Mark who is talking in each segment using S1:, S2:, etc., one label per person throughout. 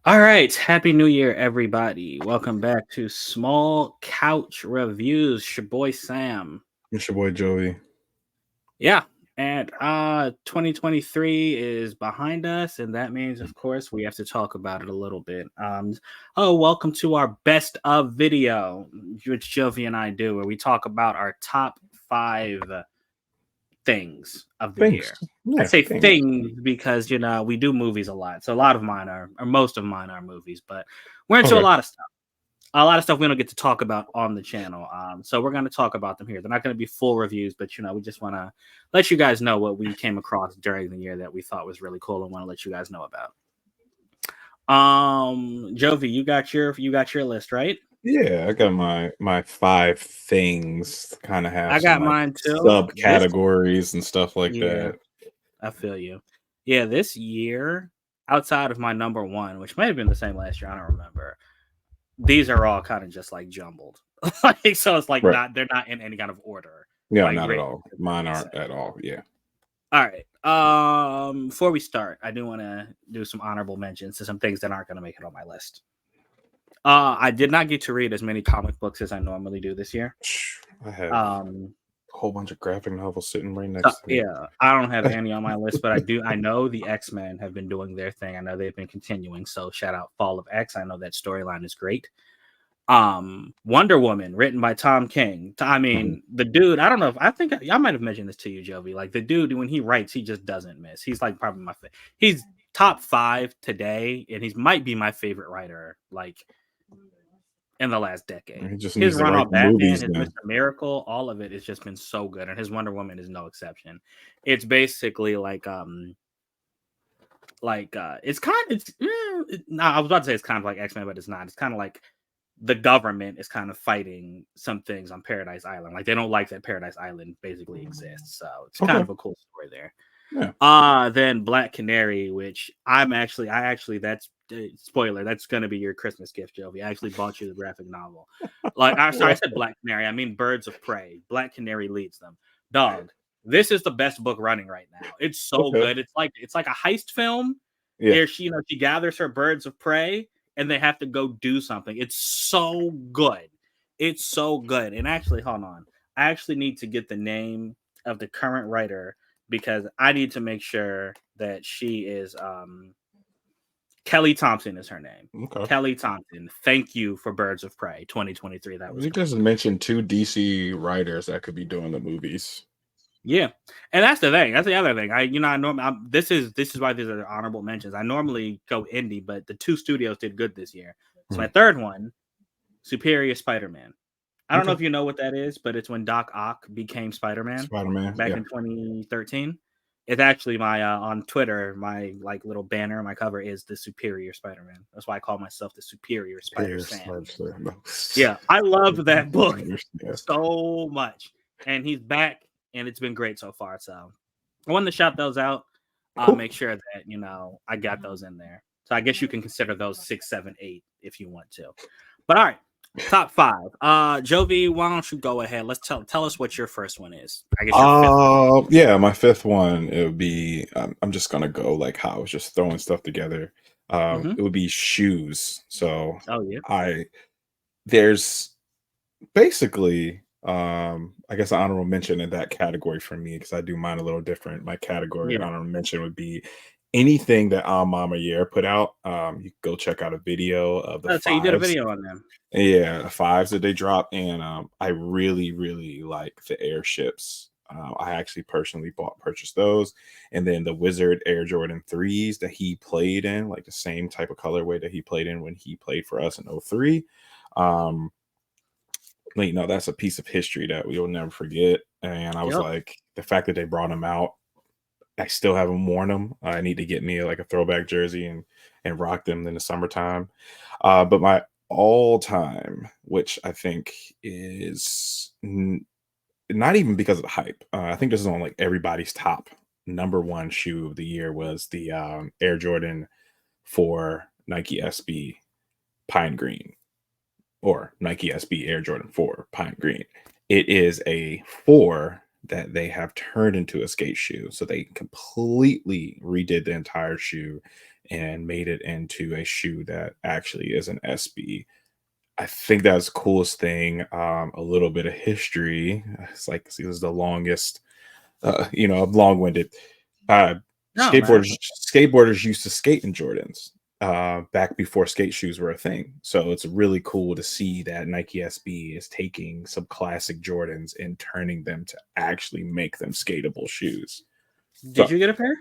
S1: All right, happy New Year, everybody. Welcome back to Small Couch Reviews. Your boy Sam.
S2: It's your boy Joey.
S1: Yeah, and 2023 is behind us, and that means, of course, we have to talk about it a little bit. Welcome to our best of video, which Jovi and I do, where we talk about our top five things of the
S2: Thanks.
S1: year. I
S2: Yeah,
S1: say
S2: thanks.
S1: things because we do movies a lot, so a lot of mine are, or most of mine are movies, but we're into a
S2: Okay.
S1: lot of stuff. A lot of stuff we don't get to talk about on the channel. So we're going to talk about them here. They're not going to be full reviews, but we just want to let you guys know what we came across during the year that we thought was really cool and want to let you guys know about. Jovi, you got your list, right?
S2: Yeah, I got my five things. Kind of have
S1: I
S2: some
S1: got
S2: like
S1: mine too. This
S2: subcategories and stuff like
S1: Yeah,
S2: that.
S1: I feel you. Yeah, this year, outside of my number one, which may have been the same last year, I don't remember. These are all kind of just like jumbled. So it's like
S2: Right.
S1: they're not in any kind of order.
S2: Yeah,
S1: Like
S2: not at
S1: great,
S2: all.
S1: if that
S2: Mine
S1: makes
S2: aren't
S1: sense.
S2: at all. Yeah.
S1: All right. Before we start, I do want to do some honorable mentions to some things that aren't going to make it on my list. I did not get to read as many comic books as I normally do this year.
S2: I have
S1: Um,
S2: a whole bunch of graphic novels sitting right
S1: so
S2: next to me.
S1: yeah, I don't have any on my list, but I do. I know the X-Men have been doing their thing. I know they've been continuing. So shout out Fall of X. I know that storyline is great. Wonder Woman, written by Tom King. I
S2: Mhm.
S1: mean, the dude, I don't know if I think I might have mentioned this to you, Jovi. Like the dude, when he writes, he just doesn't miss. He's like probably he's top five today, and he's might be my favorite writer, like in the last decade.
S2: He just
S1: His
S2: needs to
S1: run
S2: write
S1: on
S2: the
S1: Batman,
S2: movies
S1: his
S2: then.
S1: Mr. Miracle, all of it has just been so good. And his Wonder Woman is no exception. It's basically it's kind it's no, I was about to say it's kind of like X-Men, but it's not. It's kind of like the government is kind of fighting some things on Paradise Island. Like they don't like that Paradise Island basically exists. So it's kind
S2: Okay.
S1: of a cool story there.
S2: Yeah.
S1: Then Black Canary, which I actually that's spoiler, that's gonna be your Christmas gift, Jovi. I actually bought you the graphic novel. Like I'm sorry, I
S2: Well,
S1: said Black Canary. I mean Birds of Prey. Black Canary leads them. Dog. This is the best book running right now. It's so
S2: okay.
S1: good. It's like a heist film.
S2: Yeah.
S1: She gathers her birds of prey and they have to go do something. It's so good. It's so good. And actually, hold on. I actually need to get the name of the current writer because I need to make sure that she is Kelly Thompson is her name.
S2: Okay.
S1: Kelly Thompson. Thank you for Birds of Prey 2023. That was
S2: You
S1: great.
S2: just mentioned two DC writers that could be doing the movies.
S1: Yeah, and that's the thing. That's the other thing. I normally this is why these are honorable mentions. I normally go indie, but the two studios did good this year. So my
S2: Mhm.
S1: third one, Superior Spider-Man. I don't know
S2: Okay.
S1: if you know what that is, but it's when Doc Ock became Spider-Man
S2: Spider-Man.
S1: back
S2: Yeah.
S1: in 2013. It's actually my on Twitter, my like little banner, my cover is the Superior Spider-Man. That's why I call myself the Superior Spider
S2: Pierce.
S1: Sam.
S2: No.
S1: Yeah, I love that book
S2: Yeah.
S1: so much, and he's back, and it's been great so far. So I wanted to shout those out.
S2: Cool.
S1: Make sure that I got those in there. So I guess you can consider those 6, 7, 8 if you want to. But all right, top five. Jovi, why don't you go ahead? Let's tell us what your first one is. I guess your fifth one.
S2: Yeah, my fifth one, it would be I'm just gonna go like how I was just throwing stuff together.
S1: Mm-hmm.
S2: It would be shoes. So
S1: Oh yeah,
S2: I there's basically I guess an honorable mention in that category for me because I do mine a little different. My category
S1: yeah.
S2: and honorable mention would be anything that Mama Year put out. You can go check out a video of the
S1: So you did a
S2: fives.
S1: video on them.
S2: Yeah, the fives that they drop, and I really, really like the airships. I actually personally purchased those, and then the Wizard Air Jordan threes that he played in, like the same type of colorway that he played in when he played for us in '03. Um, that's a piece of history that we will never forget. And I was
S1: Yep.
S2: like, the fact that they brought him out, I still haven't worn them. I need to get me like a throwback jersey and rock them in the summertime. But my all time, which I think is not even because of the hype. I think this is on like everybody's top number one shoe of the year was the Air Jordan for Nike SB Pine Green or Nike SB Air Jordan 4 Pine Green. It is a 4 that they have turned into a skate shoe. So they completely redid the entire shoe and made it into a shoe that actually is an SB. I think that's the coolest thing. A little bit of history. It's like this is the longest, long-winded. Uh,
S1: No, man.
S2: skateboarders used to skate in Jordans back before skate shoes were a thing. So it's really cool to see that Nike SB is taking some classic Jordans and turning them to actually make them skatable shoes.
S1: Did
S2: So
S1: you get a pair?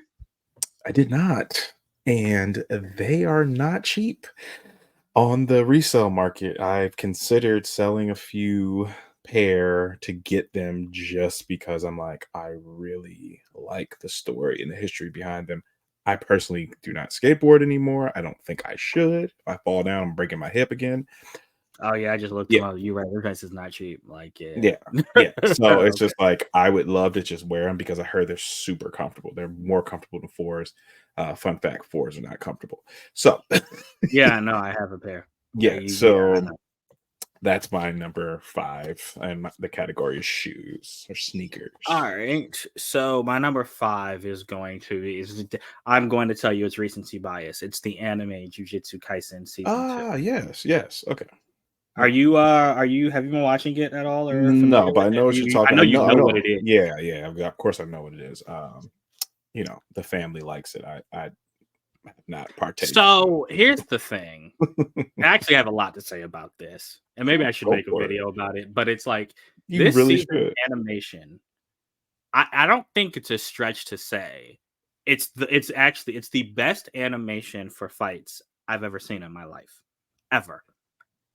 S2: I did not, and they are not cheap on the resale market. I've considered selling a few pair to get them just because I'm like, I really like the story and the history behind them. I personally do not skateboard anymore. I don't think I should. If I fall down, I'm breaking my hip again.
S1: Oh yeah, I just looked
S2: Yeah,
S1: them up. You're right. Their price is not cheap. Like, yeah.
S2: yeah, yeah. So it's
S1: Okay.
S2: just like I would love to just wear them because I heard they're super comfortable. They're more comfortable than fours. Fun fact: fours are not comfortable. So
S1: Yeah, no, I have a pair.
S2: yeah,
S1: Yeah, I
S2: so
S1: know.
S2: that's my number 5, and the category is shoes or
S1: All
S2: sneakers.
S1: right. So my number 5 is going to be I'm going to tell you it's recency bias. It's the anime Jujutsu Kaisen season 2.
S2: Ah, yes, yes. Okay.
S1: Are
S2: Yeah.
S1: you have you been watching it at all or familiar
S2: No, but
S1: with
S2: I
S1: it?
S2: know what you're
S1: I
S2: talking.
S1: know
S2: I
S1: you
S2: know. I
S1: know what
S2: know.
S1: it is.
S2: Yeah, yeah. Of course, I know what it is. The family likes it. I have not partaken.
S1: So here's the thing. I actually have a lot to say about this, and maybe I should
S2: Go
S1: make a
S2: for it.
S1: video about it. But it's like
S2: You
S1: this
S2: really
S1: season
S2: should.
S1: animation. I don't think it's a stretch to say it's the best animation for fights I've ever seen in my life, ever.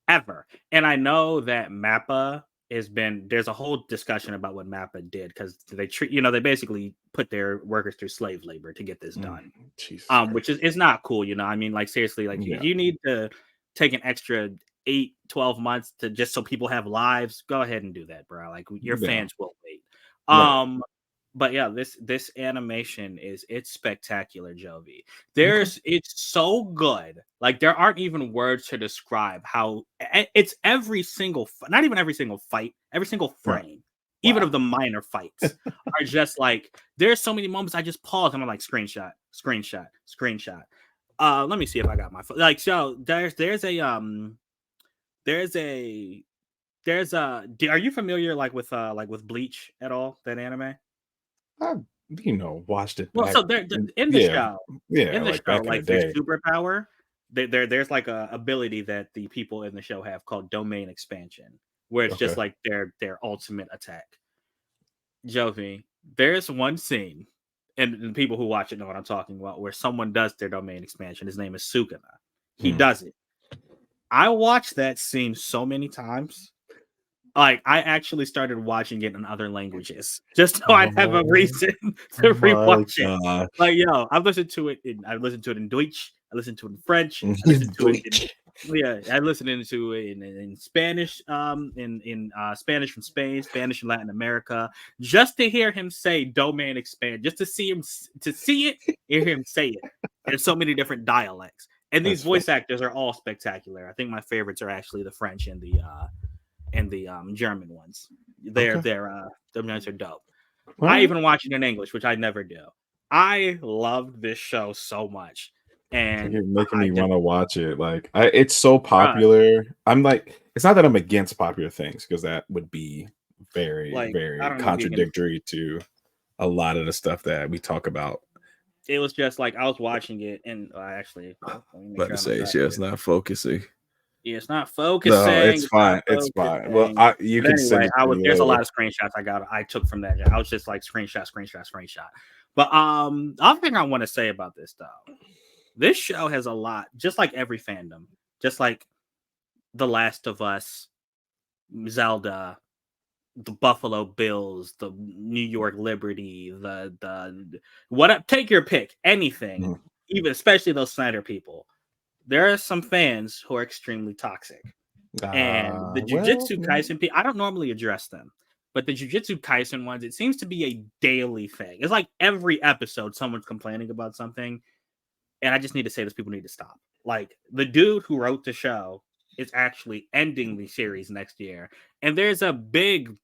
S1: Ever. And I know that Mappa has been there's a whole discussion about what Mappa did because they treat they basically put their workers through slave labor to get this
S2: Mm,
S1: done.
S2: Jesus
S1: Which
S2: Christ.
S1: is not cool, I mean, like seriously, like
S2: Yeah.
S1: you need to take an extra 8-12 months to just so people have lives. Go ahead and do that, bro. Like your
S2: Yeah.
S1: fans will wait.
S2: Right.
S1: But yeah, this animation it's spectacular, Jovi.
S2: Okay.
S1: It's so good. Like there aren't even words to describe how it's every single not even every single fight, every single
S2: Right.
S1: frame, even of
S2: Wow.
S1: the minor fights are just like there's so many moments I just pause and I'm like screenshot, screenshot, screenshot. Let me see if I got my like so there's a are you familiar like with Bleach at all, that anime?
S2: I, watched it
S1: Well,
S2: back.
S1: so there
S2: In,
S1: in the
S2: yeah.
S1: show,
S2: Yeah. Like back in the
S1: like their
S2: day.
S1: superpower, there's like a ability that the people in the show have called domain expansion, where it's
S2: Okay.
S1: just like their ultimate attack. Jovi, there's one scene, and the people who watch it know what I'm talking about, where someone does their domain expansion. His name is Sukuna. He
S2: Mm.
S1: does it. I watched that scene so many times. Like I actually started watching it in other languages just so I'd have a
S2: Oh
S1: reason to
S2: my
S1: rewatch it.
S2: gosh.
S1: Like, yo, I listened to it in Deutsch, I listened to it in French, I listened to it in
S2: Bleach.
S1: I listened to it in Spanish, Spanish from Spain, Spanish in Latin America, just to hear him say domain expand, just to see to see it, hear him say it in so many different dialects. And these
S2: That's funny.
S1: voice actors are all spectacular. I think my favorites are actually the French and the German ones.
S2: Okay.
S1: Them guys are dope.
S2: All
S1: I
S2: right.
S1: even watch it in English, which I never do. I loved this show so much, and
S2: You're making
S1: I
S2: me
S1: just
S2: want to watch it. Like, it's so
S1: bruh,
S2: popular. I'm like, it's not that I'm against popular things because that would be very,
S1: like I
S2: very
S1: don't know if you can.
S2: contradictory to a lot of the stuff that we talk about.
S1: It was just like I was watching it, and actually, let me make
S2: About
S1: sure
S2: to
S1: I'm not
S2: say,
S1: driving
S2: yeah, it's
S1: this.
S2: not focusing.
S1: Yeah, it's not
S2: No,
S1: focusing.
S2: it's
S1: It's not
S2: fine. It's fine. Well,
S1: focusing.
S2: you
S1: But
S2: can send
S1: anyway,
S2: it to me
S1: there's a lot
S2: later.
S1: of screenshots I took from that. I was just like screenshot, screenshot, screenshot. But other thing I want to say about this though, this show has a lot, just like every fandom, just like The Last of Us, Zelda, the Buffalo Bills, the New York Liberty, the what take your pick, anything,
S2: Mhm.
S1: even especially those Snyder people. There are some fans who are extremely toxic. And the
S2: Well,
S1: Jujutsu Kaisen, I don't normally address them, but the Jujutsu Kaisen ones, it seems to be a daily thing. It's like every episode, someone's complaining about something, and I just need to say this: people need to stop. Like the dude who wrote the show is actually ending the series next year, and there's a big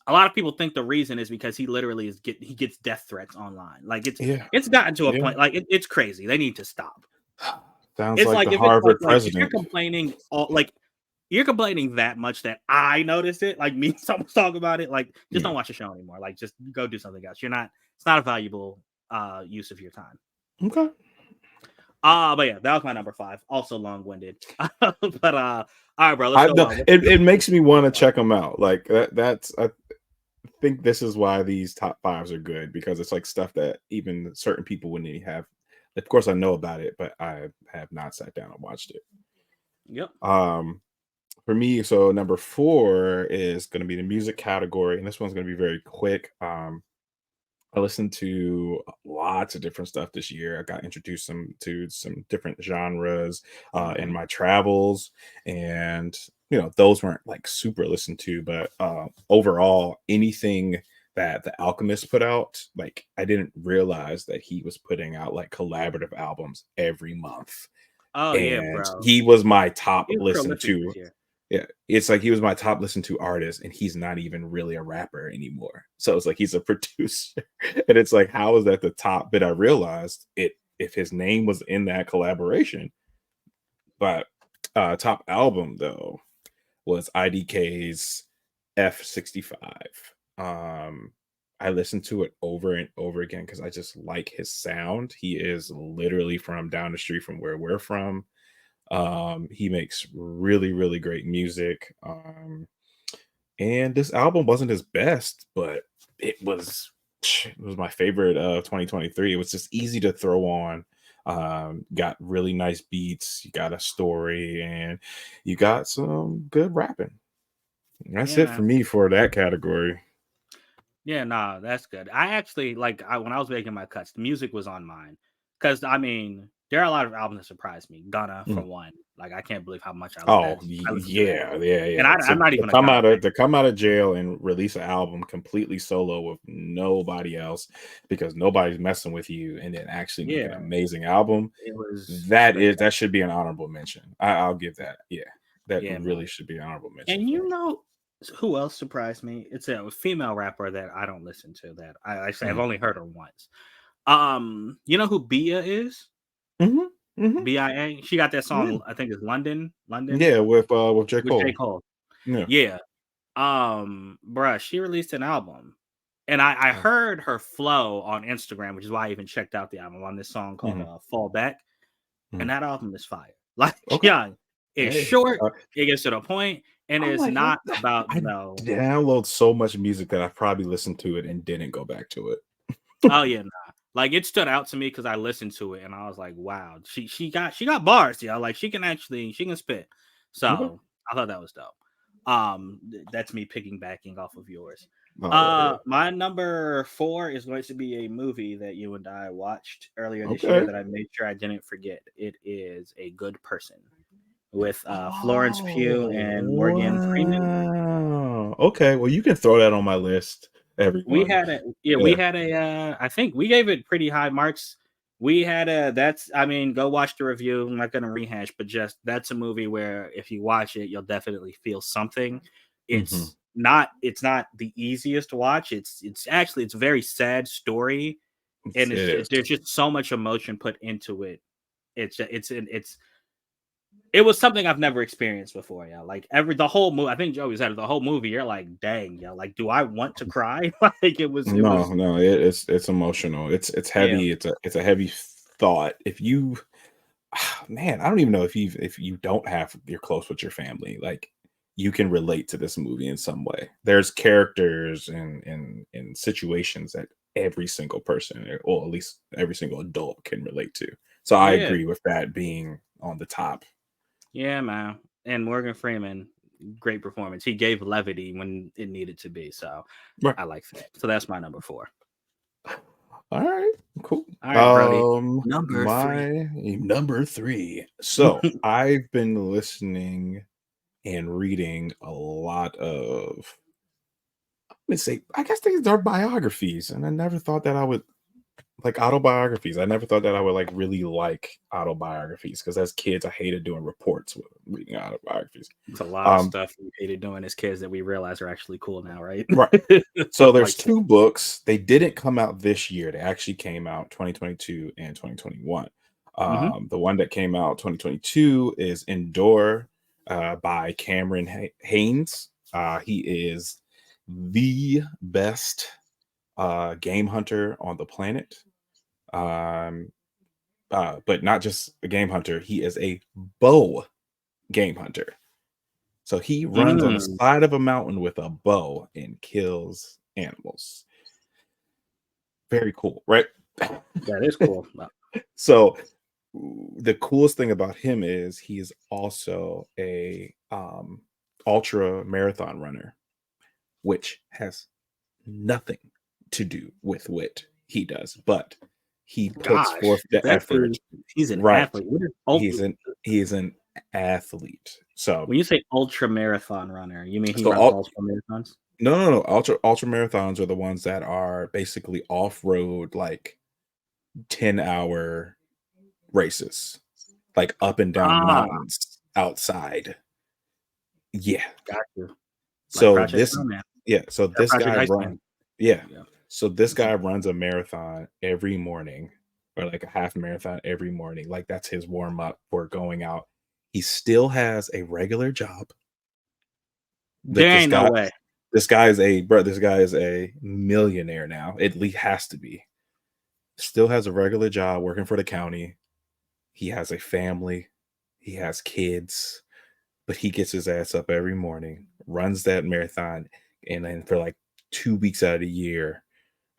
S1: a lot of people think the reason is because he literally he gets death threats online. Like
S2: Yeah,
S1: it's gotten to a
S2: yeah.
S1: point like it's crazy. They need to stop.
S2: Sounds
S1: It's
S2: like
S1: like
S2: the
S1: if it's
S2: Harvard
S1: if you're
S2: president.
S1: complaining all like you're complaining that much that I noticed it, like me, someone's talking about it, like just
S2: Yeah.
S1: don't watch the show anymore. Like just go do something else. It's not a valuable use of your time.
S2: Okay.
S1: But yeah, that was my number 5. Also long-winded. But all right, bro, let's go
S2: No,
S1: on.
S2: it makes me want to check them out. Like that's I think this is why these top fives are good, because it's like stuff that even certain people wouldn't even have. Of course, I know about it, but I have not sat down and watched it.
S1: Yep.
S2: For me, so number 4 is going to be the music category, and this one's going to be very quick. I listened to lots of different stuff this year. I got introduced to some different genres in my travels, and those weren't like super listened to, but overall, anything that the Alchemist put out, like I didn't realize that he was putting out like collaborative albums every month,
S1: Oh yeah,
S2: and
S1: bro.
S2: he was my top
S1: He was
S2: listened
S1: prolific this
S2: to.
S1: year.
S2: Yeah, it's like he was my top listened to artist, and he's not even really a rapper anymore. So it's like he's a producer, and it's like, how is that the top? But I realized it if his name was in that collaboration. But top album though was IDK's F65. I listened to it over and over again because I just like his sound. He is literally from down the street from where we're from. He makes really, really great music. And this album wasn't his best, but it was my favorite of 2023. It was just easy to throw on. Got really nice beats, you got a story, and you got some good rapping. That's
S1: Yeah,
S2: it for
S1: man.
S2: me for that category.
S1: Yeah, nah, that's good. I actually when I was making my cuts, the music was on mine. Cause I mean, there are a lot of albums that surprised me. Gunna for
S2: Mm.
S1: one. Like I can't believe how much
S2: Oh
S1: I listened to that
S2: yeah,
S1: dude.
S2: yeah,
S1: And
S2: yeah.
S1: I'm not
S2: To
S1: even a
S2: come
S1: Gunna
S2: out
S1: fan.
S2: of to come out of jail and release an album completely solo with nobody else because nobody's messing with you, and then actually make an
S1: Yeah,
S2: amazing album.
S1: it was
S2: That
S1: spectacular.
S2: should be an honorable mention. I'll give that. Yeah, that
S1: Yeah, man.
S2: really should be an honorable mention
S1: And
S2: for me.
S1: who else surprised me? It's a female rapper that I don't listen to that I say I've
S2: Mm.
S1: only heard her once. You know who Bia is?
S2: Mhm, mhm.
S1: BIA. She got that
S2: Yeah.
S1: song, I think it's London, London
S2: Yeah, with J.
S1: with J.
S2: Cole.
S1: Cole.
S2: Yeah.
S1: Yeah. Bruh, she released an album. And I
S2: Oh,
S1: heard her flow on Instagram, which is why I even checked out the album on this song called
S2: mhm,
S1: Fall Back. And
S2: mhm.
S1: that album is fire. Like,
S2: Okay.
S1: yeah, it's
S2: Hey,
S1: short, it gets to the point, and
S2: I'm
S1: it's
S2: like,
S1: not about
S2: I download so much music that I've probably listened to it and didn't go back to it.
S1: oh yeah, nah. Like it stood out to me because I listened to it and I was like, wow, she got bars, yeah. Like she can spit.
S2: Okay.
S1: So I thought that was dope. That's me backing off of yours.
S2: Oh yeah, yeah.
S1: My number 4 is going to be a movie that you and I watched earlier this year
S2: Okay.
S1: that I made sure I didn't forget. It is A Good Person with Florence Pugh
S2: Oh,
S1: and Morgan Freeman.
S2: wow. Okay, well, you can throw that on my list,
S1: We
S2: everyone.
S1: had a yeah, we
S2: Yeah.
S1: had I think we gave it pretty high marks. We had that's I mean, go watch the review. I'm not gonna rehash, but just that's a movie where if you watch it, you'll definitely feel something.
S2: Mhm.
S1: It's not the easiest to watch. It's a very sad story, and
S2: It is.
S1: there's just so much emotion put into it. It was something I've never experienced before, yeah. Like the whole movie, I think Joey said it, the whole movie, you're like, dang, yeah, like, do I want to cry? Like it
S2: No,
S1: was,
S2: no, it's emotional. It's
S1: yeah,
S2: heavy. It's a heavy thought. If you man, I don't even know if you don't have you're close with your family, like you can relate to this movie in some way. There's characters and situations that every single person, or at least every single adult, can relate to. So I
S1: yeah,
S2: agree with that being on the top.
S1: yeah, man. And Morgan Freeman, great performance. He gave levity when it needed to be. So
S2: Right.
S1: I like that. So that's my number 4.
S2: All right, cool.
S1: All right, Brody. Number 3.
S2: My number 3. So I've been listening and reading a lot of, let me say, I guess these are biographies, and I never thought that I would like autobiographies. I never thought that I would like really like autobiographies because as kids I hated doing reports with reading autobiographies.
S1: It's a lot of
S2: Um,
S1: stuff we hated doing as kids that we realize are actually cool now, right?
S2: right. So
S1: Stuff
S2: there's
S1: like that.
S2: two books. They didn't come out this year. They actually came out 2022 and 2021.
S1: Mhm.
S2: The one that came out 2022 is Endure by Cameron Haynes. He is the best game hunter on the planet. Um, but not just a game hunter, he is a bow game hunter. So he runs on the
S1: Mm,
S2: side of a mountain with a bow and kills animals. Very cool, right?
S1: that is cool.
S2: So the coolest thing about him is he is also a ultra marathon runner, which has nothing to do with what he does, but he puts
S1: Gosh,
S2: forth the
S1: that
S2: effort.
S1: dude, he's an
S2: Right.
S1: athlete. What is
S2: He's an he's an athlete. So
S1: when you say ultra marathon runner, you mean he
S2: so
S1: runs
S2: all
S1: ultra marathons?
S2: no. Ultra marathons are the ones that are basically off-road, like 10-hour races, like up and down
S1: Ah,
S2: mountains outside. Yeah.
S1: got you. Like
S2: So
S1: Project
S2: this
S1: Snowman
S2: yeah, so
S1: or
S2: this
S1: Project
S2: guy run
S1: Iceman.
S2: yeah.
S1: Yeah.
S2: So this
S1: Mhm.
S2: guy runs a marathon every morning or like a half marathon every morning. Like that's his warm up for going out. He still has a regular job, but
S1: There ain't no way.
S2: this guy is a millionaire now. At least has to be. Still has a regular job working for the county. He has a family. He has kids, but he gets his ass up every morning, runs that marathon, and then for like 2 weeks out of the year,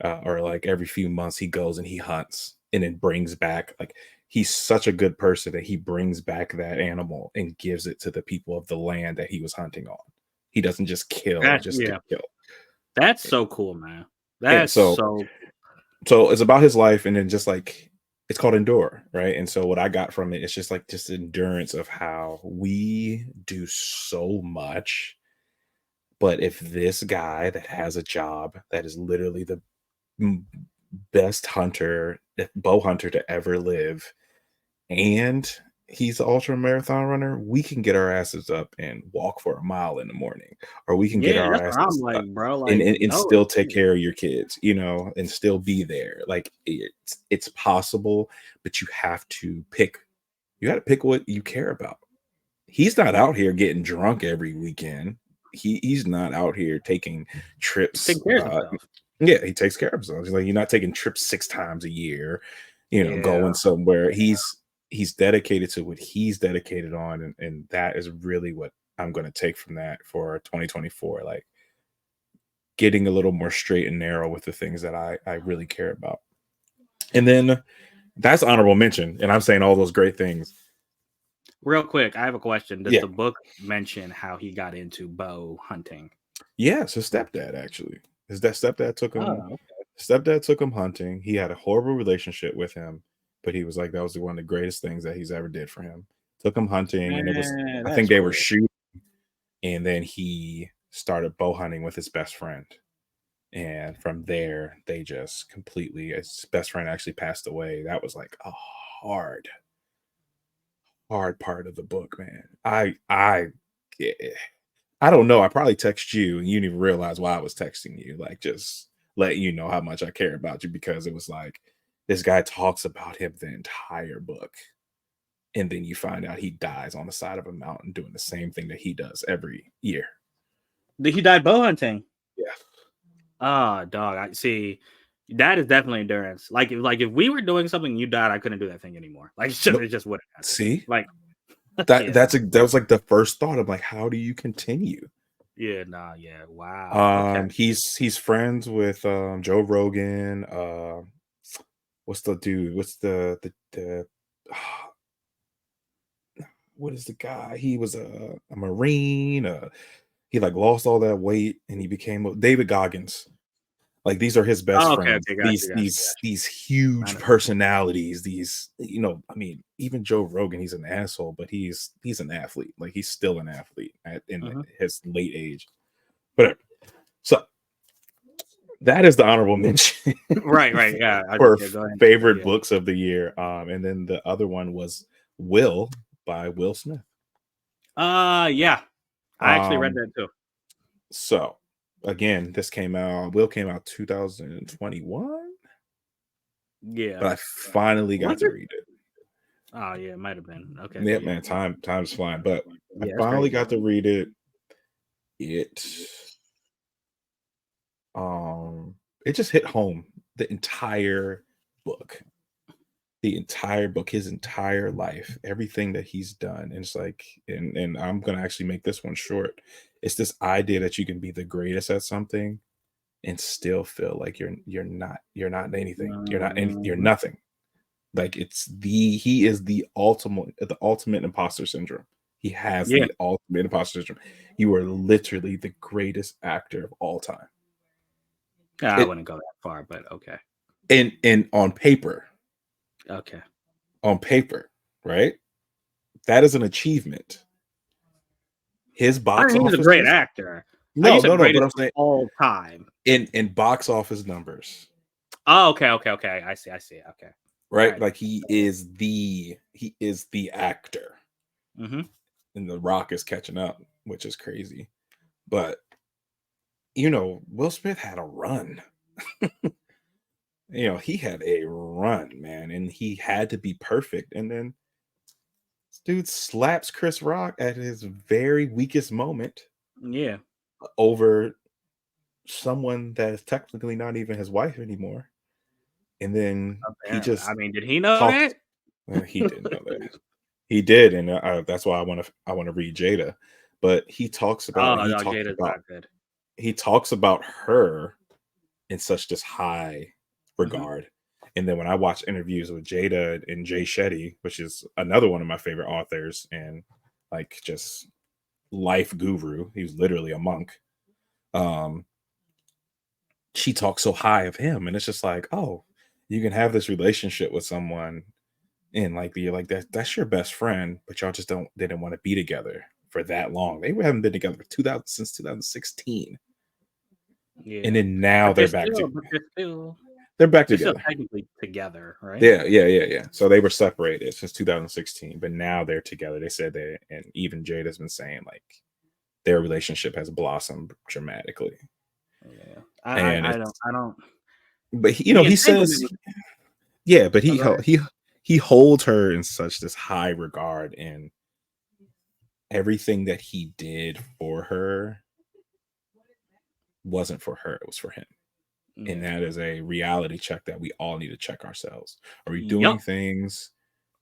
S2: or like every few months, he goes and he hunts and then brings back like he's such a good person that he brings back that animal and gives it to the people of the land that he was hunting on. He doesn't just kill
S1: That
S2: just to
S1: yeah.
S2: kill.
S1: That's so cool, man.
S2: Yeah,
S1: That's
S2: so
S1: so
S2: it's about his life and then just like it's called Endure, right? And so what I got from it is just like just endurance of how we do so much, but if this guy that has a job that is literally the m- best hunter, bow hunter to ever live, and he's an ultra marathon runner, we can get our asses up and walk for a mile in the morning, or we can get
S1: yeah,
S2: our
S1: that's what I'm
S2: asses
S1: like,
S2: up
S1: bro.
S2: and,
S1: Like,
S2: and
S1: no
S2: still take
S1: excuse.
S2: care of your kids, and still be there. Like it's possible, but you got to pick what you care about. He's not out here getting drunk every weekend. He's not out here taking
S1: He's
S2: trips.
S1: taking care of himself.
S2: Yeah, he takes care of himself. He's like, you're not taking trips 6 times a year,
S1: Yeah.
S2: going somewhere. He's dedicated to what he's dedicated on, and that is really what I'm going to take from that for 2024. Like getting a little more straight and narrow with the things that I really care about. And then that's honorable mention. And I'm saying all those great things.
S1: Real quick, I have a question. Does
S2: Yeah.
S1: the book mention how he got into bow hunting?
S2: Yeah, it's his stepdad actually.
S1: Oh,
S2: His stepdad took him hunting. He had a horrible relationship with him, but he was like that was one of the greatest things that he's ever did for him. Took him hunting, and it was
S1: man,
S2: I
S1: that's
S2: think they were
S1: cool.
S2: shooting, and then he started bow hunting with his best friend. And from there, they just completely his best friend actually passed away. That was like a hard, hard part of the book, man. Yeah, I don't know. I probably text you and you didn't even realize why I was texting you. Like just letting you know how much I care about you because it was like this guy talks about him the entire book. And then you find out he dies on the side of a mountain doing the same thing that he does every year.
S1: He died bow hunting.
S2: Yeah.
S1: Ah, dog. I see. That is definitely endurance. Like if we were doing something, and you died, I couldn't do that thing anymore. Like
S2: No,
S1: it just wouldn't happen.
S2: see?
S1: Like yeah,
S2: That was like the first thought of like, how do you continue?
S1: yeah, nah, yeah. Wow. Okay.
S2: He's friends with Joe Rogan. What's the dude? What's the what is the guy? He was a Marine. He like lost all that weight and he became David Goggins. Like these are his best
S1: Oh, okay,
S2: friends.
S1: okay, got you,
S2: These
S1: got you,
S2: these
S1: got
S2: these
S1: you. I
S2: huge
S1: know.
S2: personalities. These I mean, even Joe Rogan, he's an asshole, but he's an athlete. Like he's still an athlete in
S1: Mhm.
S2: his late age. But so That is the honorable mention
S1: Right, right. Yeah.
S2: for
S1: Yeah, go ahead.
S2: favorite
S1: Yeah.
S2: books of the year. And then the other one was Will by Will Smith.
S1: Yeah. I actually read
S2: Um,
S1: that too.
S2: so again, Will came out 2021,
S1: Yeah.
S2: but I finally got
S1: Was
S2: to
S1: it?
S2: read it.
S1: Oh yeah, it might have been. Okay.
S2: Yeah,
S1: Yeah.
S2: man, time's flying, but I
S1: Yeah, it's
S2: finally
S1: crazy.
S2: got to read it. It it just hit home. The entire book. His entire life, everything that he's done. And it's like, and I'm gonna actually make this one short. It's this idea that you can be the greatest at something and still feel like you're not anything. You're
S1: Mhm.
S2: nothing. Like he is the ultimate imposter syndrome. He has
S1: Yeah.
S2: the ultimate imposter syndrome. You are literally the greatest actor of all time.
S1: I
S2: It
S1: wouldn't go that far, but okay.
S2: and
S1: Okay.
S2: on paper, right? That is an achievement. His
S1: I
S2: box
S1: mean, he's a great
S2: offices.
S1: actor. You
S2: No,
S1: said
S2: but
S1: greatest
S2: I'm
S1: of
S2: saying
S1: all time.
S2: in box office numbers,
S1: Oh, okay, okay, okay. I see. I see. Okay. All
S2: right?
S1: right.
S2: Like he is the actor,
S1: Mm-hmm.
S2: and The Rock is catching up, which is crazy. But Will Smith had a run. He had a run, man, and he had to be perfect. And then this dude slaps Chris Rock at his very weakest moment
S1: Yeah.
S2: over someone that is technically not even his wife anymore. And then he
S1: Apparently. I
S2: just
S1: mean, did he know
S2: talks.
S1: that?
S2: He didn't know that. He did, and that's why I want to read Jada. But
S1: Oh no, Jada's not good.
S2: he talks about her in such this high
S1: Hmm.
S2: regard. And then when I watch interviews with Jada and Jay Shetty, which is another one of my favorite authors and like just life guru, he was literally a monk. Um, she talks so high of him, and it's just like, oh, you can have this relationship with someone and like be like that's your best friend, but y'all just didn't want to be together for that long. They haven't been together for 2000 since 2016, and
S1: Yeah.
S2: then now
S1: But they're
S2: they're back
S1: still,
S2: to
S1: but they're still,
S2: they're back
S1: they're still
S2: together.
S1: technically together, right?
S2: Yeah. So they were separated since 2016, but now they're together. They said that, and even Jada's been saying like their relationship has blossomed dramatically.
S1: Yeah.
S2: And
S1: I don't.
S2: but
S1: The
S2: he
S1: entanglement
S2: says,
S1: was.
S2: yeah, but
S1: Oh, go ahead.
S2: he holds her in such this high regard, and everything that he did for her wasn't for her, it was for him. And
S1: Yeah.
S2: that is a reality check that we all need to check ourselves. Are we doing
S1: Yup.
S2: things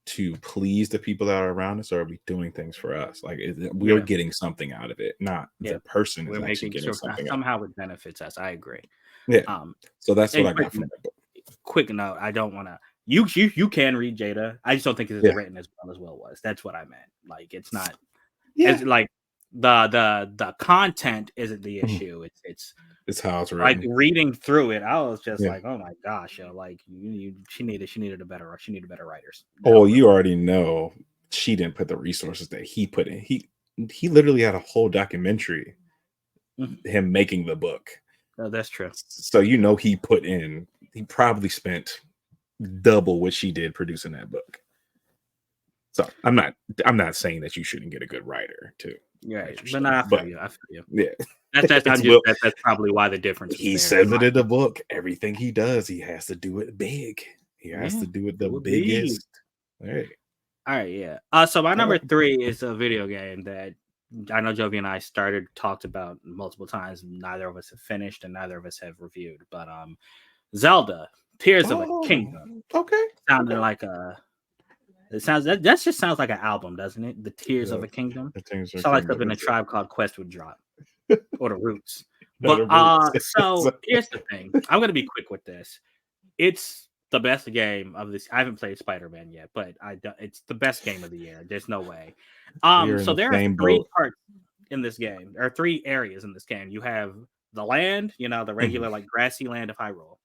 S2: to please the people that are around us, or are we doing things for us? Like we're
S1: Yeah.
S2: getting something out of it, not
S1: Yeah.
S2: the person is
S1: We're
S2: actually
S1: making
S2: getting
S1: sure
S2: something out.
S1: somehow it benefits us. I agree.
S2: Yeah.
S1: Um,
S2: So that's what
S1: and
S2: I got from that book.
S1: quick note, I don't want to. You can read Jada. I just don't think it's
S2: Yeah.
S1: written as well as Will was. That's what I meant. Like it's not
S2: Yeah.
S1: as like the content isn't the
S2: Mhm.
S1: issue.
S2: It's how it's
S1: Like
S2: written.
S1: reading through it. I was just
S2: Yeah.
S1: like, oh my gosh, yo, like she needed better writers.
S2: Oh, well,
S1: However,
S2: you already know she didn't put the resources that he put in. He literally had a whole documentary, him making the book.
S1: no, that's true.
S2: So he probably spent double what she did producing that book. So I'm not saying that you shouldn't get a good writer to
S1: Right,
S2: write your
S1: but no,
S2: stuff,
S1: I feel
S2: but
S1: you. I feel you.
S2: yeah,
S1: That's
S2: it's
S1: I'm just
S2: Will.
S1: that's probably why the difference was
S2: He
S1: there. In
S2: says
S1: my
S2: it in the
S1: opinion.
S2: book. Everything he does, he has to do it big. He has
S1: Yeah,
S2: to do it the
S1: it would be.
S2: biggest. All right.
S1: All right, yeah. So my
S2: All
S1: number
S2: right.
S1: 3 is a video game that I know Jovi and I talked about multiple times. Neither of us have finished, and neither of us have reviewed. But Zelda: Tears of a
S2: Oh,
S1: Kingdom
S2: okay.
S1: sounded
S2: Okay.
S1: like a. It sounds that just sounds like an album, doesn't it? The Tears of
S2: Yeah.
S1: a Kingdom.
S2: The things are
S1: Sound like
S2: kingdom.
S1: something a
S2: It's
S1: Tribe Called Quest would drop,
S2: a,
S1: or the Roots.
S2: not
S1: But
S2: a roots.
S1: so here's the thing. I'm gonna be quick with this. It's the best game of this. I haven't played Spider-Man yet, but it's the best game of the year. There's no way.
S2: We are in
S1: So
S2: the
S1: there are
S2: same
S1: 3
S2: boat.
S1: parts in this game. There are 3 areas in this game. You have the land, the
S2: Mhm.
S1: regular like grassy land of Hyrule.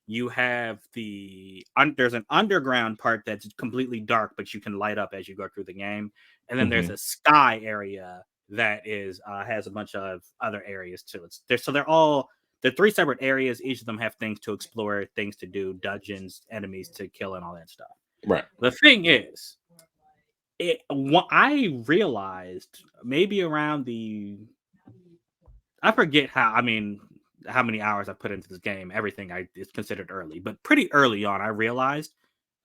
S1: You have there's an underground part that's completely dark, but you can light up as you go through the game. And then there's
S2: Mhm.
S1: a sky area that is has a bunch of other areas too. So they're all they're three separate areas. Each of them have things to explore, things to do, dungeons, enemies to kill, and all that stuff.
S2: Right.
S1: The thing is, what I realized maybe around I forget how many hours I put into this game. Everything is considered early, but pretty early on, I realized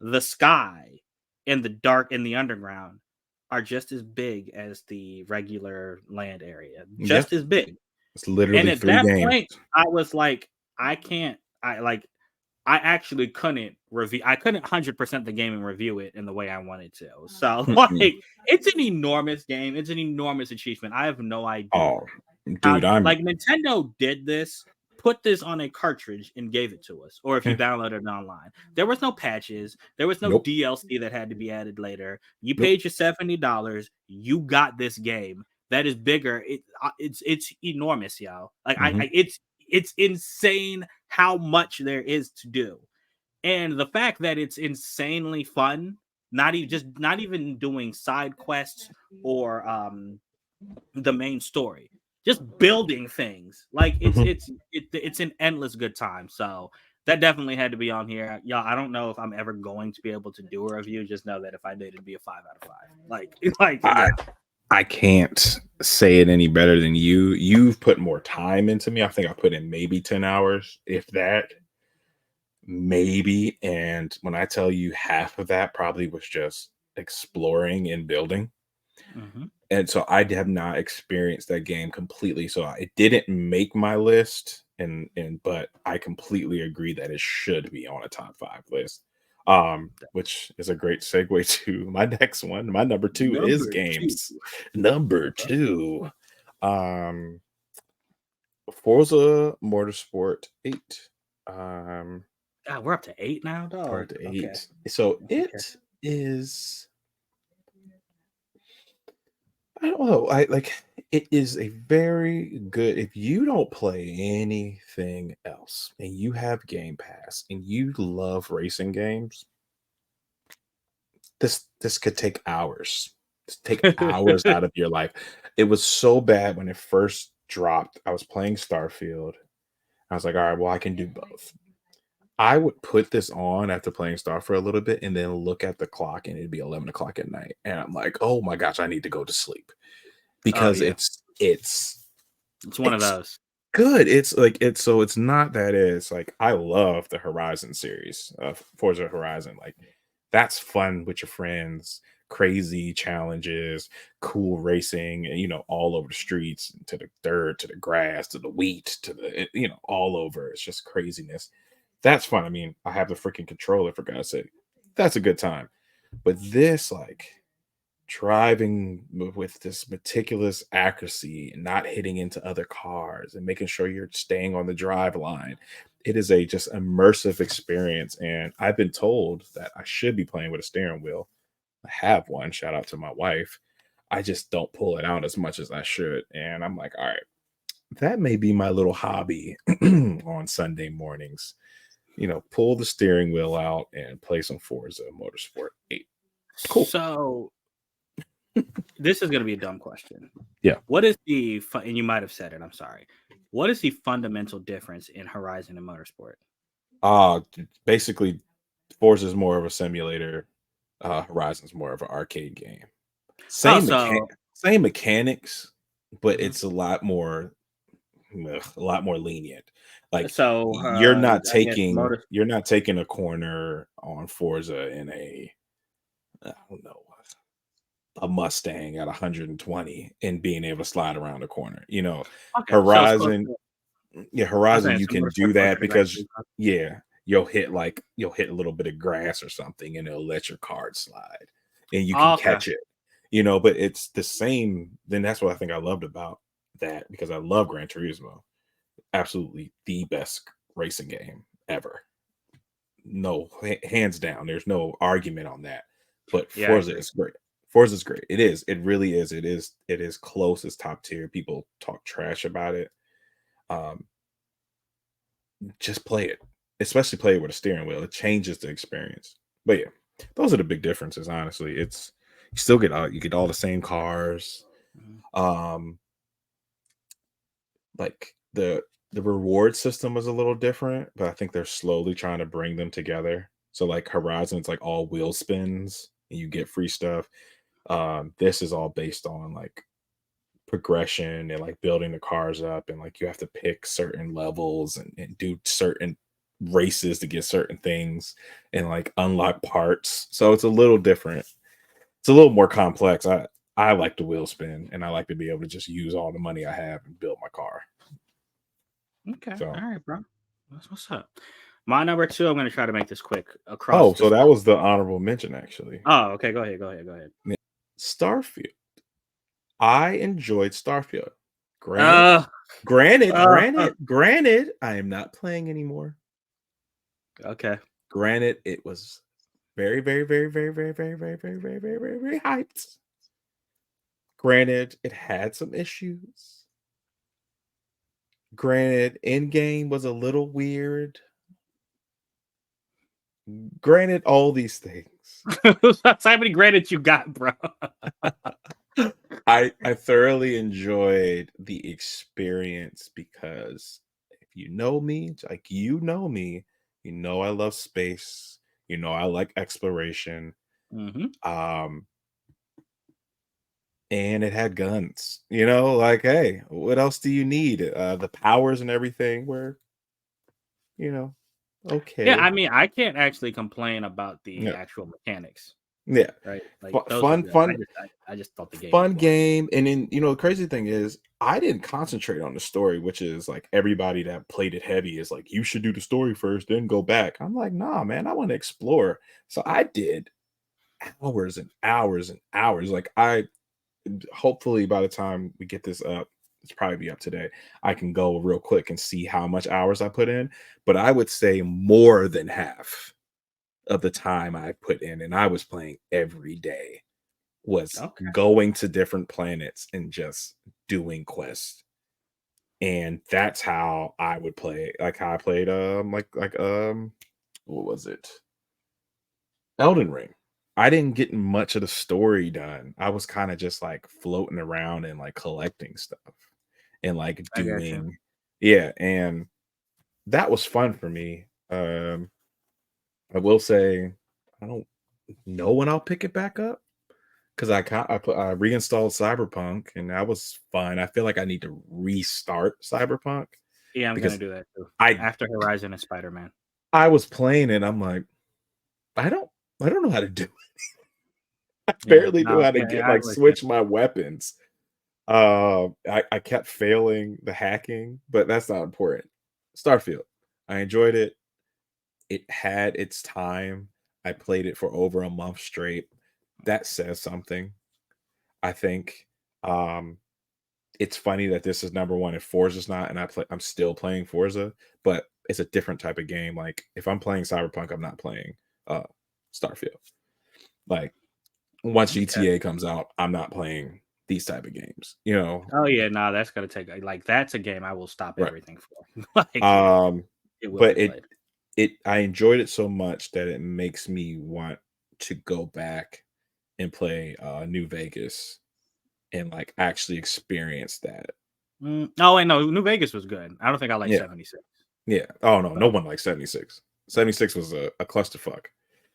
S1: the sky and the dark in the underground are just as big as the regular land area, just as big.
S2: It's
S1: And
S2: literally
S1: at
S2: 3
S1: that
S2: games.
S1: point, I was like, I can't. I actually couldn't review. I couldn't 100% the game and review it in the way I wanted to. So like, it's an enormous game. It's an enormous achievement. I have no idea.
S2: Oh, dude,
S1: like Nintendo did this, put this on a cartridge and gave it to us, or if you downloaded it online. There was no patches, there was no DLC that had to be added later. You paid your $70, you got this game that is bigger. It's enormous, y'all. Like it's insane how much there is to do, and the fact that it's insanely fun. Not even doing side quests or the main story, just building things. Like it's an endless good time. So that definitely had to be on here, y'all. I don't know if I'm ever going to be able to do a review. Just know that if I did, it'd be a 5 out of 5. Yeah.
S2: I can't say it any better than you. You've put more time into me. I think I put in maybe 10 hours, if that, maybe. And when I tell you half of that probably was just exploring and building. And so I have not experienced that game completely. So it didn't make my list. But I completely agree that it should be on a top 5 list. Which is a great segue to my next one. My number 2 is games. Number 2. Forza Motorsport 8.
S1: God, we're up to 8 now, dog.
S2: We're up to 8. Okay. So it is, I don't know. It is a very good, if you don't play anything else and you have Game Pass and you love racing games, this could take hours. Take hours out of your life. It was so bad when it first dropped. I was playing Starfield. I was like, all right, well, I can do both. I would put this on after playing Star for a little bit and then look at the clock and it'd be 11 o'clock at night. And I'm like, oh my gosh, I need to go to sleep. Because it's
S1: one of those.
S2: Good. It's not that it's like, I love the Horizon series of Forza Horizon. Like, that's fun with your friends, crazy challenges, cool racing, and all over the streets, to the dirt, to the grass, to the wheat, to the all over. It's just craziness. That's fun. I mean, I have the freaking controller, for God's sake. That's a good time. But this, like, driving with this meticulous accuracy and not hitting into other cars and making sure you're staying on the drive line, it is a just immersive experience. And I've been told that I should be playing with a steering wheel. I have one. Shout out to my wife. I just don't pull it out as much as I should. And I'm like, all right, that may be my little hobby on Sunday mornings. Pull the steering wheel out and play some Forza Motorsport 8. Cool.
S1: So this is going to be a dumb question.
S2: Yeah.
S1: What is and you might have said it, I'm sorry. What is the fundamental difference in Horizon and Motorsport?
S2: Basically, Forza is more of a simulator. Horizon's more of an arcade game. Same mechanics, but it's a lot more lenient. Like,
S1: so
S2: you're not taking a corner on Forza in a, I don't know, a Mustang at 120 and being able to slide around the corner. Horizon, Horizon, you can do that because you'll hit a little bit of grass or something and it'll let your card slide and you can catch it. But it's the same. Then that's what I think I loved about that, because I love Gran Turismo. Absolutely the best racing game ever. No, hands down. There's no argument on that. But Forza is great. Forza's great. It is. It really is. It is close. It's top tier. People talk trash about it. Just play it. Especially play it with a steering wheel. It changes the experience. But yeah, those are the big differences, honestly. You still get all the same cars. Like the the reward system was a little different, but I think they're slowly trying to bring them together. So like Horizon's like all wheel spins and you get free stuff. This is all based on like progression and like building the cars up, and like you have to pick certain levels and do certain races to get certain things and like unlock parts. So it's a little different. It's a little more complex. I like the wheel spin and I like to be able to just use all the money I have and build my car.
S1: Okay.
S2: So
S1: All right, bro. That's what's up. My number two, I'm going to try to make this quick across
S2: oh,
S1: the.
S2: so that was the honorable mention actually.
S1: Oh, okay. Go ahead. Go ahead. Go ahead.
S2: Yeah. Starfield. I enjoyed Starfield. Granted,
S1: Uh, uh,
S2: granted, I am not playing anymore.
S1: okay.
S2: Granted, it was very, very, very, very, very, very, very, very, very, very, very, very hyped. Granted, it had some issues. Granted, Endgame was a little weird. Granted, all these things.
S1: That's how many credits you got, bro.
S2: I thoroughly enjoyed the experience because if you know me, like you know I love space, you know I like exploration.
S1: Mm-hmm.
S2: Um and it had guns, you know, like hey, what else do you need? The powers and everything were, you know,
S1: Yeah,
S2: okay.
S1: I mean, I can't actually complain about the
S2: Yeah.
S1: actual mechanics,
S2: Yeah.
S1: right? Like those are
S2: Fun,
S1: good.
S2: fun,
S1: I just thought the game was
S2: fun
S1: boring.
S2: game. And then, you know, the crazy thing is, I didn't concentrate on the story, which is like everybody that played it heavy is like, you should do the story first, then go back. I'm like, nah, man, I want to explore. So I did hours and hours and hours. Like, I hopefully by the time we get this up, it's probably be up today. I can go real quick and see how much hours I put in. But I would say more than half of the time I put in, and I was playing every day was
S1: Okay.
S2: going to different planets and just doing quests. And that's how I would play, like how I played what was it? Elden Ring. I didn't get much of the story done. I was kind of just like floating around and like collecting stuff and like
S1: I got you.
S2: doing yeah, and that was fun for me. I will say I don't know when I'll pick it back up. Because I reinstalled Cyberpunk and that was fun. I feel like I need to restart Cyberpunk
S1: Yeah, I'm gonna
S2: because
S1: do that too.
S2: I
S1: After Horizon and Spider Man.
S2: I was playing and I'm like, I don't I don't know how to do it. I
S1: Yeah.
S2: barely knew
S1: No.
S2: how to
S1: Yeah.
S2: get
S1: Yeah. I
S2: like
S1: was.
S2: switch my weapons. I kept failing the hacking, but that's not important. Starfield. I enjoyed it. It had its time. I played it for over a month straight. That says something. I think um it's funny that this is number one and Forza's not, and I'm still playing Forza, but it's a different type of game. Like if I'm playing Cyberpunk, I'm not playing uh Starfield. Like once
S1: Okay.
S2: GTA comes out, I'm not playing these type of games, you know.
S1: Oh yeah. No, that's gonna take like that's a game I will stop
S2: Right.
S1: everything for. Like yeah,
S2: Um
S1: it will be
S2: but
S1: played.
S2: it I enjoyed it so much that it makes me want to go back and play New Vegas and like actually experience that.
S1: Oh wait, no. New Vegas was good. I don't think I like
S2: Yeah.
S1: 76.
S2: Yeah. Oh no, no
S1: But
S2: one likes 76. 76 was a clusterfuck.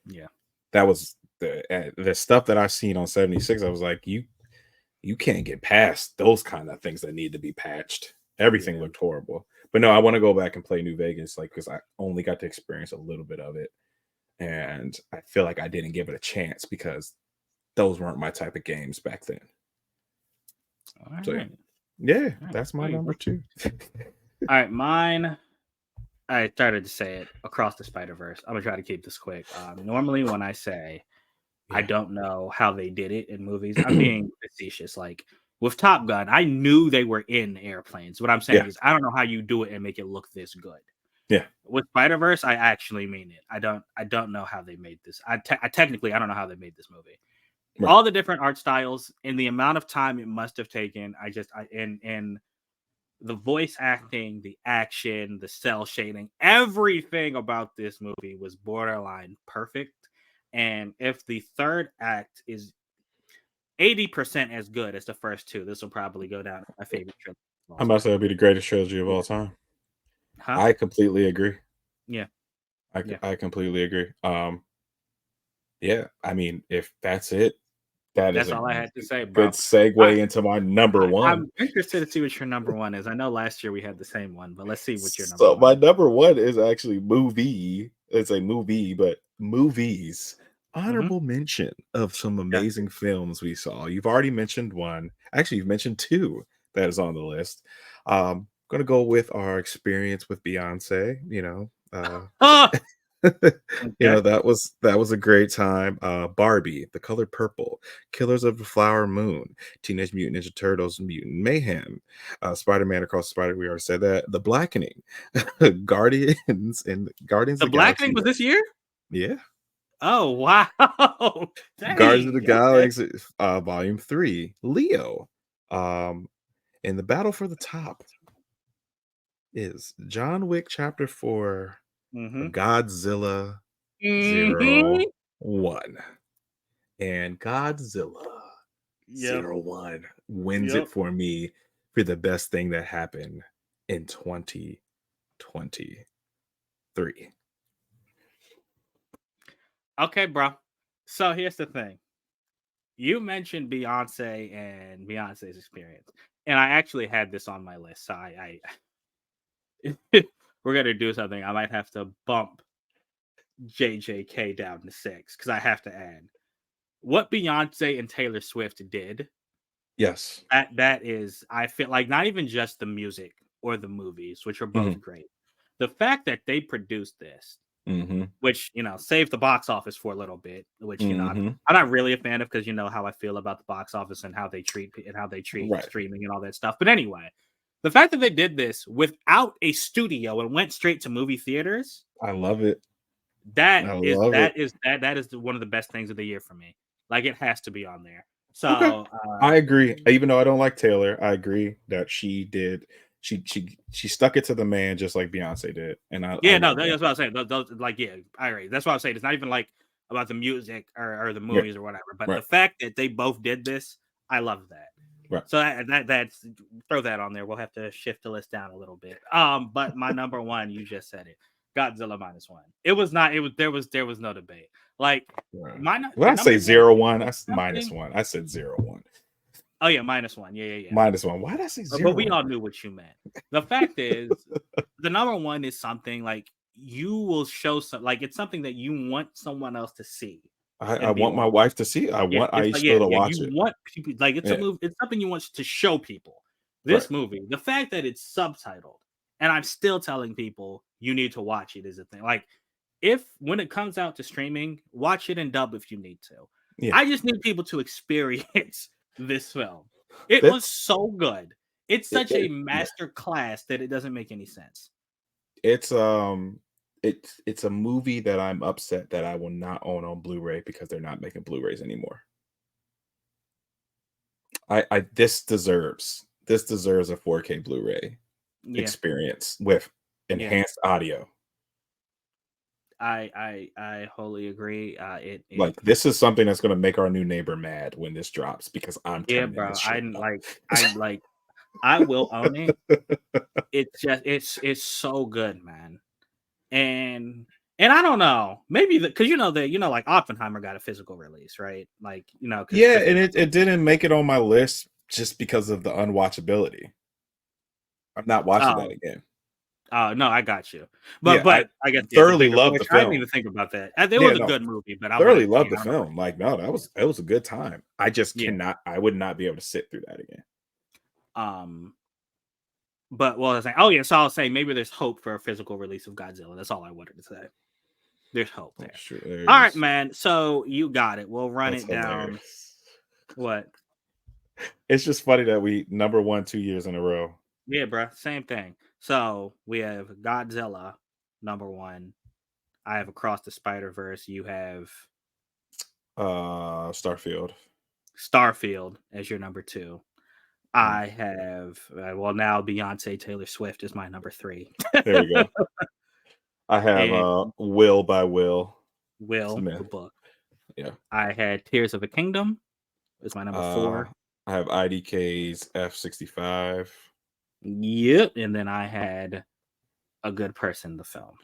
S1: yeah.
S2: That was the stuff that I've seen on 76. I was like, you can't get past those kind of things that need to be patched. Everything
S1: Yeah.
S2: looked horrible. But no, I want to go back and play New Vegas, like because I only got to experience a little bit of it. And I feel like I didn't give it a chance because those weren't my type of games back then.
S1: All
S2: So
S1: right.
S2: yeah,
S1: All right.
S2: that's my
S1: Hey,
S2: number
S1: bro.
S2: two.
S1: All right, mine. I started to say it across the Spider Verse. I'm gonna try to keep this quick. Normally, when I say I
S2: Yeah.
S1: don't know how they did it in movies, I'm being facetious. Like with Top Gun, I knew they were in airplanes. What I'm saying
S2: Yeah.
S1: is, I don't know how you do it and make it look this good.
S2: Yeah.
S1: With Spider Verse, I actually mean it. I don't know how they made this. I technically I don't know how they made this movie.
S2: Right.
S1: All the different art styles and the amount of time it must have taken. And the voice acting, the action, the cell shading, everything about this movie was borderline perfect. And if the third act is 80% as good as the first two, this will probably go down as my favorite trilogy of all
S2: I'm about to
S1: time.
S2: say it'll be the greatest trilogy of
S1: Yeah,
S2: all time.
S1: Huh?
S2: I completely agree.
S1: Yeah. Yeah.
S2: I completely agree. Yeah, I mean, if that's it, that is
S1: That's
S2: a
S1: all I had to say,
S2: good
S1: bro.
S2: segue into my number one.
S1: I'm interested to see what your number one is. I know last year we had the same one, but let's see what your number
S2: So
S1: one
S2: my
S1: is.
S2: number one is actually movie. It's a movie, but movies.
S1: Hmm.
S2: Honorable mention of some
S1: Yeah.
S2: amazing films we saw. You've already mentioned one. Actually, you've mentioned two that is on the list. Gonna go with our experience with Beyonce.
S1: Oh,
S2: You know,
S1: okay.
S2: that was a great time. Barbie, The Color Purple, Killers of the Flower Moon, Teenage Mutant Ninja Turtles, Mutant Mayhem, Spider-Man Across the Spider. We already said that. The Blackening, Guardians
S1: The
S2: of the Galaxy.
S1: Blackening was this year?
S2: Yeah,
S1: Oh wow.
S2: Guardians of the
S1: Dang. Okay.
S2: Galaxy, Volume 3, Leo, um, and the Battle for the Top is John Wick Chapter 4,
S1: Hmm.
S2: Godzilla
S1: Hmm.
S2: Zero One. And Godzilla
S1: Yep.
S2: 01 wins it
S1: Yep.
S2: for me for the best thing that happened in 2023.
S1: Okay, bro. So here's the thing. You mentioned Beyonce and Beyonce's experience, and I actually had this on my list. So we're gonna do something. I might have to bump JJK down to 6 because I have to add what Beyonce and Taylor Swift did.
S2: Yes.
S1: That is, I feel like not even just the music or the movies, which are both
S2: Mhm,
S1: great. The fact that they produced this,
S2: mhm,
S1: which saved the box office for a little bit, which
S2: mhm.
S1: I'm not really a fan of because you know how I feel about the box office and how they treat
S2: Right.
S1: streaming and all that stuff. But anyway, the fact that they did this without a studio and went straight to movie theaters,
S2: I love it.
S1: that
S2: I
S1: is
S2: love it.
S1: that is that is one of the best things of the year for me. Like it has to be on there.
S2: Okay.
S1: So
S2: I agree. Even though I don't like Taylor, I agree that she stuck it to the man just like Beyonce did. And I
S1: yeah, no,
S2: love that.
S1: that's what I'm saying. Like, yeah, I agree. That's what I'm saying. It's not even like about the music or the
S2: Right.
S1: movies or whatever, but the
S2: Right.
S1: fact that they both did this, I love that.
S2: Right.
S1: So that's throw that on there. We'll have to shift the list down a little bit. But my number one, you just said it, Godzilla -1. It was not. It was there was no debate. Like
S2: Right. When
S1: the
S2: I say
S1: number one
S2: 01, minus
S1: something.
S2: one. I said 01.
S1: Oh yeah, -1. Yeah, yeah, yeah.
S2: -1. Why did I say
S1: But we
S2: 01?
S1: all knew what you meant. The fact is, the number one is something like you will show some like it's something that you want someone else to see
S2: I
S1: and be
S2: want my
S1: like,
S2: wife to see it. I
S1: yeah,
S2: want
S1: it's like
S2: Aisha to
S1: yeah,
S2: watch
S1: you
S2: it.
S1: want people like it's a
S2: Yeah.
S1: movie, it's something you want to show people.
S2: Right.
S1: This movie, the fact that it's subtitled, and I'm still telling people you need to watch it is a thing. Like if when it comes out to streaming, watch it in dub if you need to.
S2: Yeah.
S1: I just need people to experience this film. It was
S2: That's
S1: so good. It's
S2: it,
S1: such a
S2: it- yeah.
S1: master class that it doesn't make any sense.
S2: It's it's a movie that I'm upset that I will not own on Blu-ray because they're not making Blu-rays anymore. I this deserves a 4K Blu-ray
S1: Yeah,
S2: experience with
S1: yeah.
S2: enhanced audio.
S1: I wholly agree.
S2: Like this is something that's gonna make our new neighbor mad when this drops because I'm
S1: Yeah,
S2: turning
S1: bro.
S2: this shit
S1: I'm like I will own it. It's just it's so good, man. And I don't know, maybe because like Oppenheimer got a physical release, right? Like
S2: Yeah,
S1: because
S2: and it didn't make it on my list just because of the unwatchability. I'm not watching that
S1: oh
S2: again.
S1: no, I got you,
S2: Yeah, I
S1: but I guess yeah, the
S2: thoroughly
S1: bigger
S2: loved the
S1: picture. I didn't
S2: film.
S1: even think about that. It
S2: Yeah,
S1: was a
S2: no,
S1: good movie, but I
S2: thoroughly
S1: wanted
S2: loved the
S1: I don't know.
S2: film. Like, no, that was a good time. I just
S1: Yeah.
S2: cannot. I would not be able to sit through that again.
S1: Um. But what was I saying? Oh yeah, so I was saying maybe there's hope for a physical release of Godzilla. That's all I wanted to say. There's hope
S2: Oh,
S1: there.
S2: sure,
S1: All right,
S2: there's
S1: man. So you got it. We'll run
S2: that's
S1: it down.
S2: hilarious.
S1: What?
S2: It's just funny that we number one 2 years in a row.
S1: Yeah, bro. Same thing. So we have Godzilla number one. I have Across the Spider Verse. You have
S2: Starfield.
S1: Starfield as your number two.
S2: Mm,
S1: I have well now Beyonce Taylor Swift is my number three,
S2: there we go. I have
S1: and
S2: Will by Will
S1: Will the
S2: Smith.
S1: book.
S2: Yeah.
S1: I had Tears of a Kingdom is my number
S2: Uh,
S1: four.
S2: I have IDK's F65.
S1: Yep, and then I had a good person to film.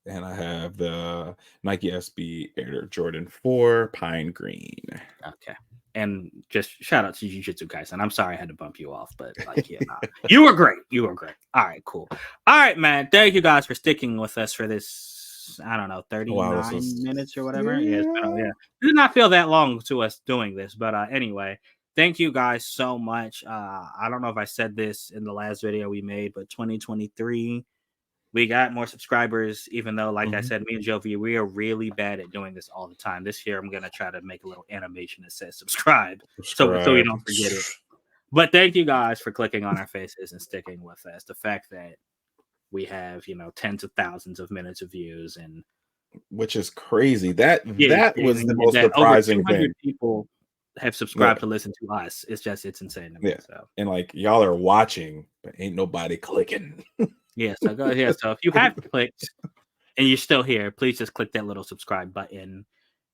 S2: And I have the Nike SB Air Jordan 4 Pine Green.
S1: Okay. And just shout out to Jujutsu Kaisen. I'm sorry I had to bump you off, but like, yeah, nah. You were great. You were great. All right, cool. All right, man. Thank you guys for sticking with us for this, I don't know, 39 minutes or whatever. Yeah. It did not feel that long to us doing this, but anyway, thank you guys so much. I don't know if I said this in the last video we made, but 2023, we got more subscribers, even though, like I said, me and Jovi, we are really bad at doing this all the time. This year, I'm going to try to make a little animation that says subscribe. So we don't forget it. But thank you guys for clicking on our faces and sticking with us. The fact that we have, tens of thousands of minutes of views, and
S2: which is crazy. That was the most surprising
S1: over 200
S2: thing.
S1: People have subscribed to listen to us. It's insane to me. So.
S2: And like, y'all are watching, but ain't nobody clicking.
S1: Yeah, so go ahead. So if you have clicked and you're still here, please just click that little subscribe button.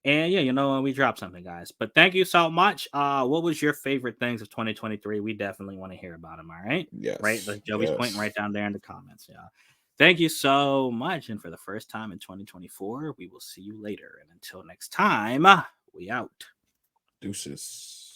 S1: And yeah, when we drop something, guys. But thank you so much. What was your favorite things of 2023? We definitely want to hear about them. All right.
S2: Yes.
S1: Right. Like Joey's pointing right down there in the comments. Yeah. Thank you so much. And for the first time in 2024, we will see you later. And until next time, we out.
S2: Deuces.